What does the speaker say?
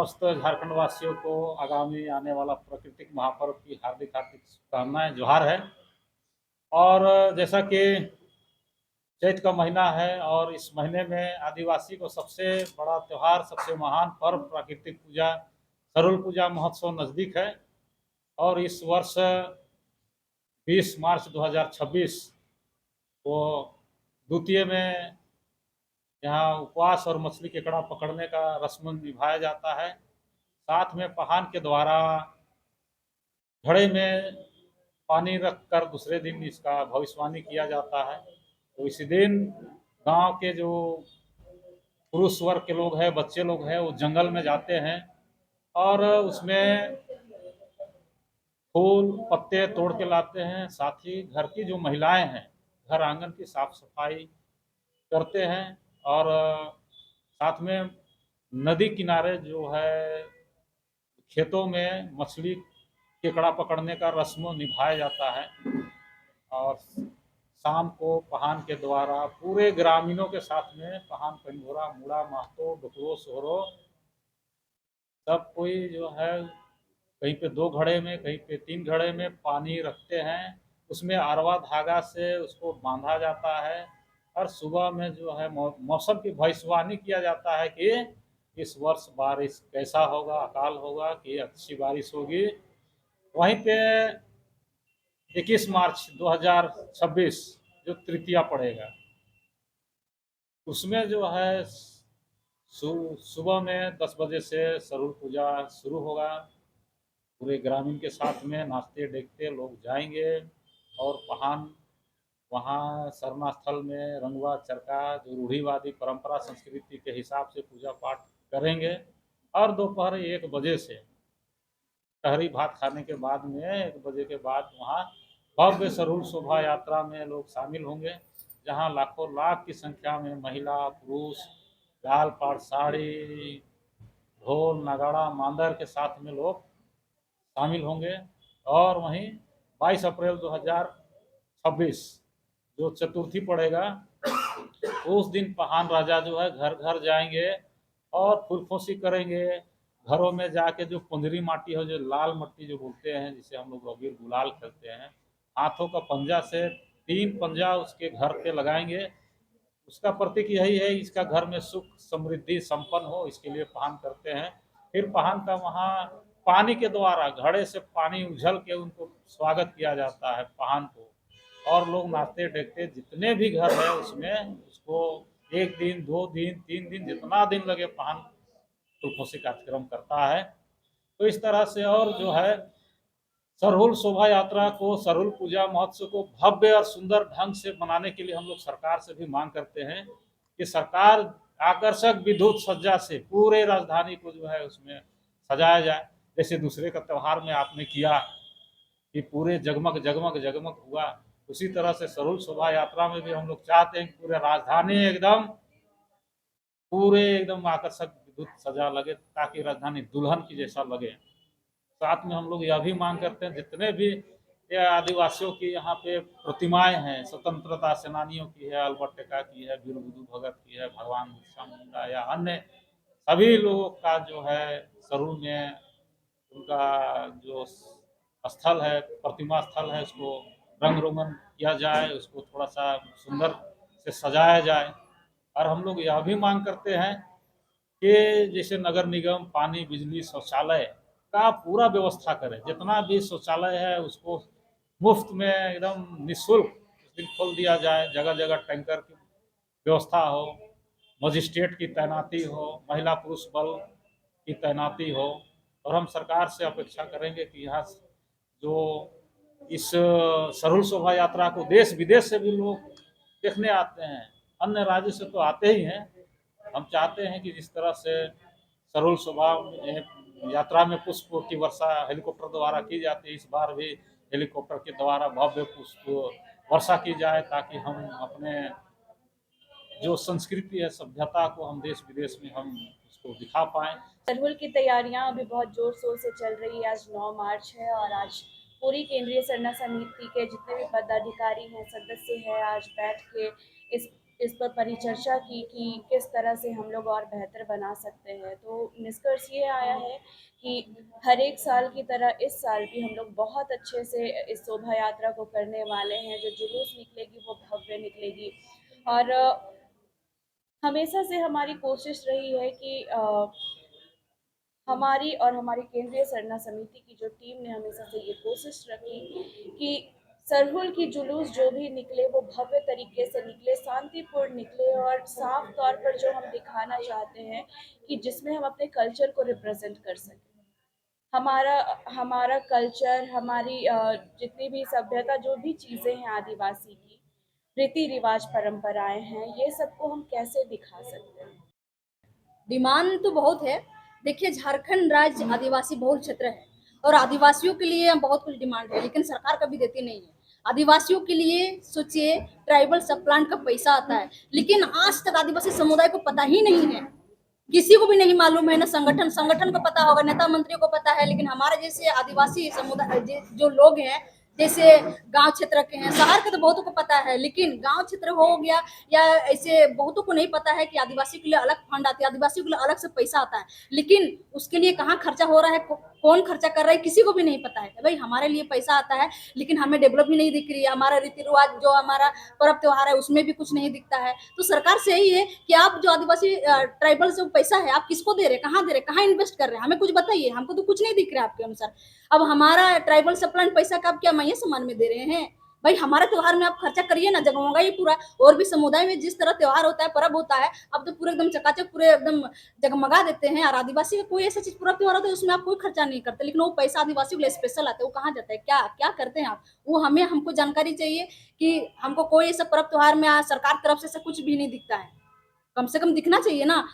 समस्त झारखंड वासियों को आगामी आने वाला प्राकृतिक महापर्व की हार्दिक हार्दिक शुभकामनाएं, जोहार है। और जैसा कि चैत का महीना है और इस महीने में आदिवासी को सबसे बड़ा त्यौहार, सबसे महान पर्व प्राकृतिक पूजा सरुल पूजा महोत्सव नज़दीक है। और इस वर्ष 20 मार्च 2026 को द्वितीय में यहाँ उपवास और मछली केकड़ा पकड़ने का रस्म निभाया जाता है। साथ में पहान के द्वारा घड़े में पानी रखकर दूसरे दिन इसका भविष्यवाणी किया जाता है। तो इसी दिन गांव के जो पुरुष वर्ग के लोग हैं, बच्चे लोग हैं, वो जंगल में जाते हैं और उसमें फूल पत्ते तोड़ के लाते हैं। साथ ही घर की जो महिलाएं हैं, घर आंगन की साफ सफाई करते हैं। और साथ में नदी किनारे जो है खेतों में मछली केकड़ा पकड़ने का रस्म निभाया जाता है। और शाम को पहान के द्वारा पूरे ग्रामीणों के साथ में पहान, पंगोरा, मुड़ा, महतो, डुकरो, सोहरो सब कोई जो है कहीं पे 2 घड़े में, कहीं पे 3 घड़े में पानी रखते हैं। उसमें अरवा धागा से उसको बांधा जाता है और सुबह में जो है मौसम की भविष्यवाणी किया जाता है कि इस वर्ष बारिश कैसा होगा, अकाल होगा कि अच्छी बारिश होगी। वहीं पे 21 मार्च 2026 जो तृतीया पड़ेगा, उसमें जो है सुबह में 10 बजे से सरुल पूजा शुरू होगा। पूरे ग्रामीण के साथ में नाचते देखते लोग जाएंगे और पहान वहाँ सरना स्थल में रंगवा चरखा जो रूढ़िवादी परंपरा संस्कृति के हिसाब से पूजा पाठ करेंगे। और दोपहर 1 बजे से शहरी भात खाने के बाद में 1 बजे के बाद वहाँ भव्य सरुल शोभा यात्रा में लोग शामिल होंगे, जहाँ लाखों लाख की संख्या में महिला पुरुष लाल पाट साड़ी, ढोल नगाड़ा मांदर के साथ में लोग शामिल होंगे। और वहीं 22 अप्रैल 2026 जो चतुर्थी पड़ेगा, उस दिन पहान राजा जो है घर घर जाएंगे और फूलफोसी करेंगे। घरों में जाके जो पुंजरी माटी हो, जो लाल मट्टी जो बोलते हैं, जिसे हम लोग अबीर गुलाल खेलते हैं, हाथों का पंजा से 3 पंजा उसके घर पे लगाएंगे। उसका प्रतीक यही है, इसका घर में सुख समृद्धि संपन्न हो, इसके लिए पहान करते हैं। फिर पहान का वहाँ पानी के द्वारा घड़े से पानी उझल के उनको स्वागत किया जाता है पहान को। और लोग नाचते देखते जितने भी घर है उसमें उसको 1 दिन 2 दिन 3 दिन जितना दिन लगे पहान फूलकोसी कार्यक्रम करता है। तो इस तरह से और जो है सरुल शोभा यात्रा को, सरुल पूजा महोत्सव को भव्य और सुंदर ढंग से मनाने के लिए हम लोग सरकार से भी मांग करते हैं कि सरकार आकर्षक विद्युत सज्जा से पूरे राजधानी को जो है उसमें सजाया जाए। जैसे दूसरे का त्यौहार में आपने किया कि पूरे जगमग जगमग जगमग हुआ, उसी तरह से सरुल शोभा यात्रा में भी हम लोग चाहते हैं कि पूरे राजधानी एकदम पूरे एकदम आकर्षक विद्युत सजा लगे, ताकि राजधानी दुल्हन की जैसा लगे। साथ में हम लोग यह भी मांग करते हैं जितने भी ये आदिवासियों की यहाँ पे प्रतिमाएं हैं, स्वतंत्रता सेनानियों की है, अल्बर्ट एक्का की है, वीर बुद्धू भगत की है, भगवान बिरसा मुंडा या अन्य सभी लोगों का जो है सरुल में उनका जो स्थल है, प्रतिमा स्थल है, उसको रंग रोगन किया जाए, उसको थोड़ा सा सुंदर से सजाया जाए। और हम लोग यह भी मांग करते हैं कि जैसे नगर निगम पानी बिजली शौचालय का पूरा व्यवस्था करे, जितना भी शौचालय है उसको मुफ्त में एकदम निःशुल्क उस दिन खोल दिया जाए। जगह जगह टैंकर की व्यवस्था हो, मजिस्ट्रेट की तैनाती हो, महिला पुरुष बल की तैनाती हो। और हम सरकार से अपेक्षा करेंगे कि यहाँ जो इस सरुल शोभा यात्रा को देश विदेश से भी लोग देखने आते हैं, अन्य राज्य से तो आते ही हैं। हम चाहते हैं कि जिस तरह से सरुल शोभा यात्रा में पुष्प की वर्षा हेलीकॉप्टर द्वारा की जाती है, इस बार भी हेलीकॉप्टर के द्वारा भव्य पुष्प वर्षा की जाए, ताकि हम अपने जो संस्कृति है, सभ्यता को हम देश विदेश में हम उसको दिखा पाएं। सरुल की तैयारियां अभी बहुत जोर शोर से चल रही है। आज 9 मार्च है और आज पूरी केंद्रीय सरना समिति के जितने भी पदाधिकारी हैं, सदस्य हैं, आज बैठ के इस इस पर परिचर्चा की कि किस तरह से हम लोग और बेहतर बना सकते हैं। तो निष्कर्ष ये आया है कि हर एक साल की तरह इस साल भी हम लोग बहुत अच्छे से इस शोभा यात्रा को करने वाले हैं। जो जुलूस निकलेगी वो भव्य निकलेगी और हमेशा से हमारी कोशिश रही है कि हमारी और हमारी केंद्रीय सरना समिति की जो टीम ने हमेशा से ये कोशिश रखी कि सरहुल की जुलूस जो भी निकले वो भव्य तरीके से निकले, शांतिपूर्ण निकले और साफ तौर पर जो हम दिखाना चाहते हैं कि जिसमें हम अपने कल्चर को रिप्रेजेंट कर सकें। हमारा हमारा कल्चर, हमारी जितनी भी सभ्यता, जो भी चीज़ें हैं आदिवासी की, रीति रिवाज, परंपराएं हैं, ये सबको हम कैसे दिखा सकते हैं। डिमांड तो बहुत है। देखिए, झारखंड राज्य आदिवासी बहुल क्षेत्र है और आदिवासियों के लिए बहुत कुछ डिमांड है, लेकिन सरकार कभी देती नहीं है। आदिवासियों के लिए सोचिए, ट्राइबल सब प्लान का पैसा आता है, लेकिन आज तक आदिवासी समुदाय को पता ही नहीं है, किसी को भी नहीं मालूम है ना। संगठन संगठन को पता होगा, नेता मंत्री को पता है, लेकिन हमारे जैसे आदिवासी समुदाय जो लोग हैं, जैसे गांव क्षेत्र के हैं, शहर के तो बहुतों को पता है, लेकिन गांव क्षेत्र हो गया या ऐसे बहुतों को नहीं पता है कि आदिवासी के लिए अलग फंड आती है, आदिवासी के लिए अलग से पैसा आता है, लेकिन उसके लिए कहाँ खर्चा हो रहा है, कौन खर्चा कर रहा है, किसी को भी नहीं पता है। भाई, हमारे लिए पैसा आता है, लेकिन हमें डेवलप भी नहीं दिख रही है। हमारा रीति रिवाज, जो हमारा पर्व त्योहार है, उसमें भी कुछ नहीं दिखता है। तो सरकार से यही है कि आप जो आदिवासी ट्राइबल जो पैसा है, आप किसको दे रहे, कहाँ दे रहे, कहाँ इन्वेस्ट कर रहे हैं, हमें कुछ बताइए। हमको तो कुछ नहीं दिख रहा है आपके अनुसार। अब हमारा ट्राइबल सप्लान पैसा का आप क्या माइया सम्मान में दे रहे हैं? भाई, हमारे त्योहार में आप खर्चा करिए ना, जगमगाइए पूरा। और भी समुदाय में जिस तरह त्योहार होता है, पर्व होता है, अब तो पूरे एकदम चकाचक, पूरे एकदम जगमगा देते हैं। और आदिवासी का कोई ऐसा चीज पूरा त्योहार होता है उसमें आप कोई खर्चा नहीं करते, लेकिन वो पैसा आदिवासी के लिए स्पेशल आता है। वो कहाँ जाता है, क्या क्या करते हैं आप? वो हमको जानकारी चाहिए कि हमको कोई ऐसा पर्व त्योहार में सरकार तरफ से कुछ भी नहीं दिखता है। कम से कम दिखना चाहिए ना।